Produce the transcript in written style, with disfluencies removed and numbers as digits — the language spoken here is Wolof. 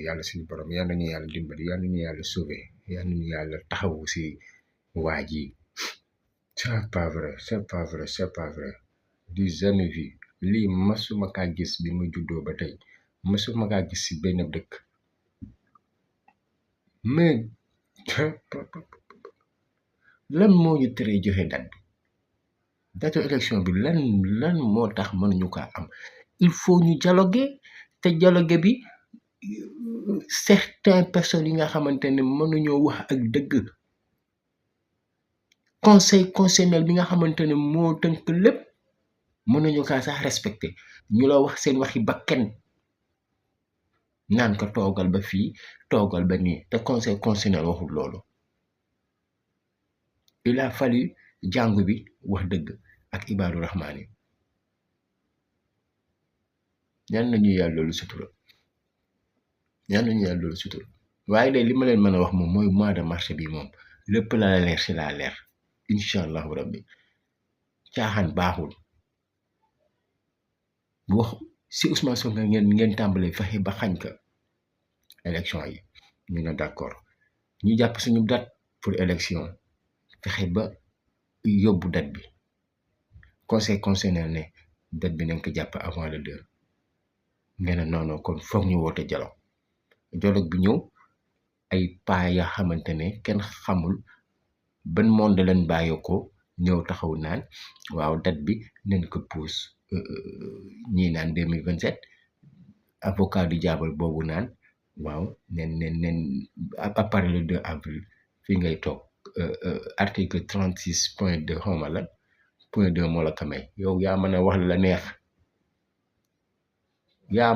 yàlla suñu borom yal nañu yàlla dimbali yal nañu yàlla sauvé yal nañu yàlla taxawu si waa ji c'est pas vrai c'est pas vrai du jamais vu lii masuma kaa gis bi ma juddoo ba tey masuma kaa gis si benn dëkk mais lan moo ñu teree joxe date élection bi lan moo tax mënuñu kaa am il faut ñu dialoguer te dialogue bi certaines personnes yi nga xamante ne mënuñoo wax ak dëgg conseil constitutionnel bi nga xamante ne moo tënk lépp mënuñu kaa sax respecté ñu la wax seen waxi bakken naan ko toogal ba fii toogal ba nii te conseil constitutionnel waxul loolu il a fallu jàngu bi wax dëgg ak ibaadu rahmaan yi ñaan nañu yàlla loolu sutura waaye de li ma leen mën a wax moom mooy mois de mars bi moom lépp la leer si laa leer incha allahu rabbi caaxaan baaxul wax si Ousmane Sonko ngeen tàmbalee fexe ba xañ ka élection yi ñu ne d'accord ñu jàpp suñu date pour élection fexe ba yóbbu date bi conseil constitutionnel ne date bi nañ ko jàpp avant le 2 ngeen ne non kon foog ñu woote dialogue bi ñëw ay paa ya xamante ne kenn xamul ban monde leen bàyyi ko ñëw taxaw naan waaw date bi nañ ko pousse ñii naan 2027 avocat du diable boobu naan waaw nen à part le 2 avril fii ngay toog article 36.2 xawma la point 2 moo la ko may yow yaa mën a wax la neex yaa